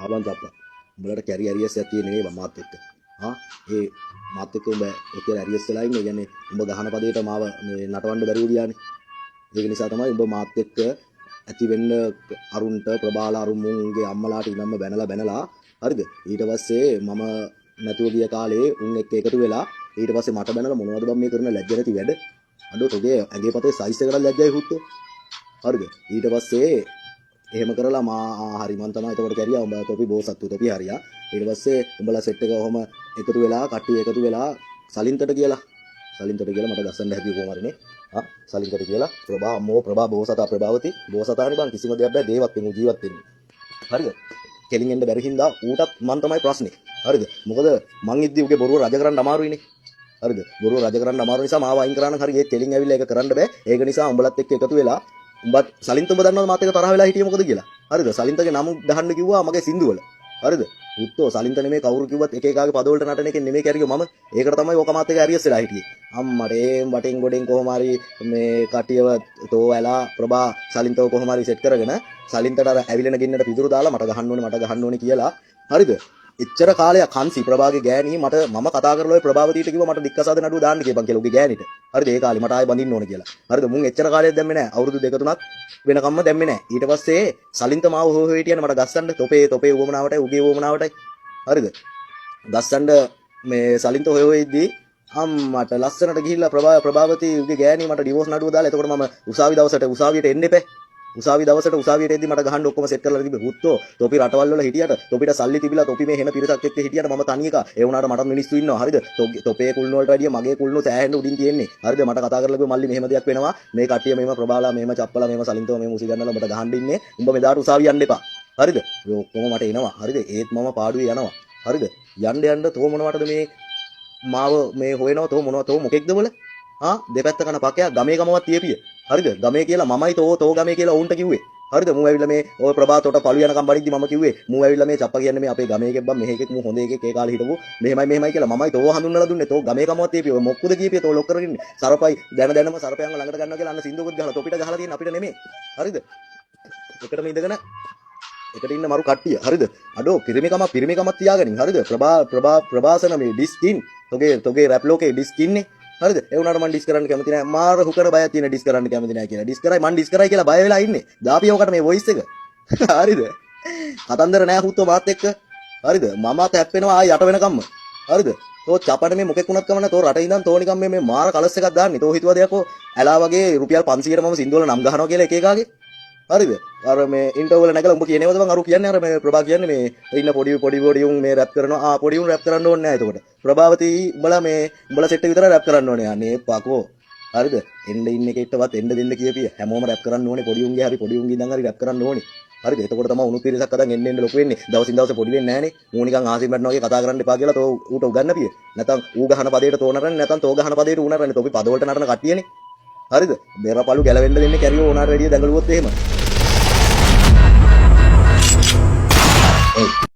ආවන් අප්පා. උඹලට කැරි ඇරියස් එකක් තියෙන්නේ නේ මාත් එක්ක. ඒ මාත් එක්ක උඹ ඔතන ඇරියස් වෙලා ඉන්නේ. කියන්නේ උඹ ගහන පදේට මාව නටවන්න බැරුව ගියානේ. ඒක නිසා තමයි උඹ මාත් එක්ක ඇති වෙන්න අරුන්ට ප්‍රබාල අරුමුන්ගේ අම්මලාට ඉන්නම බැනලා හරිද? ඊට පස්සේ මම නැතුව ගිය කාලේ උන් එක්ක එකතු වෙලා ඊට පස්සේ මට බැනලා මොනවද බම් මේ කරන ලැජ්ජ නැති වැඩ? අඩෝ තෝගේ ඇඟේ පතේ සයිස් එකකට ලැජ්ජයි හුත්තෝ. හරිද? ඊට පස්සේ එහෙම කරලා හරි මං තමයි එතකොට කැරියා උඹ තොපි බෝසත්තු තොපි හරියා. ඊට පස්සේ උඹලා සෙට් එක ඔහම එකතු වෙලා කට්ටිය එකතු වෙලා සලින්තට කියලා මට ගස්සන්න හැදුවේ කොහොම හරිනේ. සලින්තට කියලා ප්‍රභා බෝසතා ප්‍රභාවති බෝසතානි බං කිසිම දෙයක් බෑ දේවත් වෙන ජීවත් වෙන්න. හරිද? කෙලින් එන්න බැරි හින්දා ඌටත් මං තමයි ප්‍රශ්නේ. හරිද? මොකද මං ඉද්දි උගේ බොරුව රජ කරන්න අමාරුයිනේ. හරිද? බොරුව රජ කරන්න අමාරු නිසා මාව අයින් කරන්න හරි ඒ කෙලින් ඇවිල්ලා ඒක කරන්න බෑ. ඒක නිසා උඹලත් එක්ක එකතු වෙලා උඹත් සලින්ත උඹ දන්නවද මාත් එක්ක තරහ වෙලා හිටියේ මොකද කියලා? හරිද? සලින්තගේ නම ගහන්න කිව්වා මගේ සින්දු වල. හරිද? උත්තෝ සලින්ත නෙමේ කවුරු කිව්වත් එක එකාගේ පද වලට නටන එකෙන් නෙමේ කැරියෝ මම. ඒකට තමයි ඔක මාත් එක්ක ඇරියස් වෙලා හිටියේ. අම්මට ඒ වටින් ගොඩෙන් කොහොම හරි මේ කටියව තෝ ඇලා ප්‍රභා සලින්තව කොහොම හරි සෙට් කරගෙන සලින්තට අර ඇවිලෙන ගින්නට පිදුරු දාලා මට ගහන්න ඕනේ කියලා. හරිද? එච්චර කාලයක් හන්සි ප්‍රභාගේ ගෑණී මම කතා කරලා ඔය ප්‍රභාවතීට කිව්වා මට දික්කසාද නඩුව දාන්න කියපන් කියලා උගේ ගෑණිට. හරිද? ඒ කාලේ මට ආයෙ බඳින්න ඕනේ කියලා. හරිද? මුන් එච්චර කාලයක් දැම්මේ නැහැ. අවුරුදු 2-3ක් වෙනකම්ම දැම්මේ නැහැ. ඊට පස්සේ සලින්ත මාව හොය හිටියනේ මට ගස්සන්න තොපේ උවමනාවටයි උගේ උවමනාවටයි. හරිද? ගස්සන්න මේ සලින්ත හොය ඉද්දී අම්මට ලස්සනට ගිහිල්ලා ප්‍රභාවතී උගේ ගෑණී මට ඩිවෝස් නඩුව දාලා එතකොට මම උසාවි දවසට උසාවියට එන්න එපේ. උසාවියට එද්දි මට ගහන්න ඔක්කොම සෙට් කරලා තිබ්බේ. හුත්තෝ තොපි රටවල් වල හිටියට තොපිට සල්ලි තිබිලා තොපි මේ හෙන පිරිසක් එක්ක හිටියට මම තනි එක. ඒ වුණාට මට මිනිස්සු ඉන්නවා. හරිද? තොපේ කුල්න වලට වැඩිය මගේ කුල්න සෑහෙන්න උඩින් තියෙන්නේ. හරිද? මට කතා කරලා කිව්වා මල්ලි මෙහෙම දෙයක් වෙනවා. මේ කට්ටිය මෙහෙම ප්‍රබාලා මෙහෙම චප්පලා මෙහෙම සලින්තව මෙහෙම උසි ගන්නලා මට ගහන්න ඉන්නේ. උඹ මෙදාට උසාවිය යන්න එපා. හරිද? ඔය ඔක්කොම මට එනවා. හරිද? ඒත් මම පාඩුවේ යනවා. හරිද? යන්න තෝ මොනවටද මේ මාව මේ හොයනවා තෝ මොකෙක්ද වල? දෙපැත්ත කන පකයක් ගමේ ගමවත් තියපිය. හරිද? ගමේ කියලා මමයි තෝ ගමේ කියලා උන්ට කිව්වේ. හරිද? මූ ඇවිල්ලා මේ ඔය ප්‍රභාතෝට පළු යනකම් බණිද්දි මම කිව්වේ මූ ඇවිල්ලා මේ චප්පා කියන්නේ මේ අපේ ගමේ එකෙක් බම් මෙහෙ එකෙක් මූ හොඳ එකෙක් ඒ කාලේ හිටපු මෙහෙමයි කියලා මමයි තෝ හඳුන්වලා දුන්නේ. තෝ ගමේ කමවත් තියපිය. ඔය මොක්කුද කියපිය තෝ ලොක් කරගෙන ඉන්නේ. සරපයි දැනම සරපයන්ව ළඟට ගන්නවා කියලා අන්න සින්දුවකුත් ගහලා තොපිට ගහලා තියෙන අපිට නෙමෙයි. හරිද? එකටම ඉඳගෙන එකට ඉන්න මරු කට්ටිය. හරිද? අඩෝ පිරිමිකමක් තියාගනින්. හරිද? ප්‍රභාසන මේ ඩිස්කින් තොගේ රැප් ලෝකේ ඩිස්කින්නේ. හරිද? ඒ වුණාට මම ඩිස් කරන්න කැමති නැහැ. මාර හුකර බයක් තියෙන ඩිස් කරන්න කැමති නැහැ කියලා. ඩිස් කරයි කියලා බය වෙලා ඉන්නේ. දාපියෝකට මේ වොයිස් එක. හරිද? කතන්දර නෑ හුත්තෝ මාත් එක්ක. හරිද? මමත් හැප්පෙනවා ආය යට වෙනකම්ම. හරිද? තෝ චපට මේ මොකෙක් වුණත් කමන්න තෝ රට ඉඳන් තෝ නිකන් මේ මාර කලස් එකක් දාන්නේ. තෝ හිතුවද යකෝ ඇලා වගේ රුපියල් 500ට මම සින්දුවල නම් ගහනවා කියලා එක එකාගේ. හරිද? අර මේ ඉන්ටර්වල් නැගලා උඹ කියනේවද මං අරු කියන්නේ අර මේ ප්‍රභා කියන්නේ මේ ඉන්න පොඩි උන් මේ රැප් කරනවා. පොඩි උන් රැප් කරන්න ඕනේ නැහැ එතකොට. ප්‍රභාවතී උඹලා සෙට් එක විතර රැප් කරන්න ඕනේ. අනේ පකෝ. හරිද? එන්න ඉන්න එකෙක්ටවත් එන්න දෙන්න කියපිය. හැමෝම රැප් කරන්න ඕනේ. පොඩි උන්ගේ ඉඳන් හරි රැප් කරන්න ඕනේ. හරිද? එතකොට තමයි උණු පිරිසක් අදන් එන්න ලොකු වෙන්නේ. දවසින් දවස පොඩි වෙන්නේ නැහනේ. ඌ නිකන් ආසින් මැට්නවා වගේ කතා කරන්න එපා කියලා තෝ ඌට උගන්නපිය. නැත්නම් ඌ ගහන පදේට තෝ නරන්නේ නැත්නම් තෝ ගහන පදේට ඌ නරන්නේ. තෝපි පද වලට නරන කට්ටියනේ. හරිද? බෙරපළු ගැලවෙන්න දෙන්නේ කැරියෝ ඕනාර වැඩිය දඟලුවොත් එහෙම.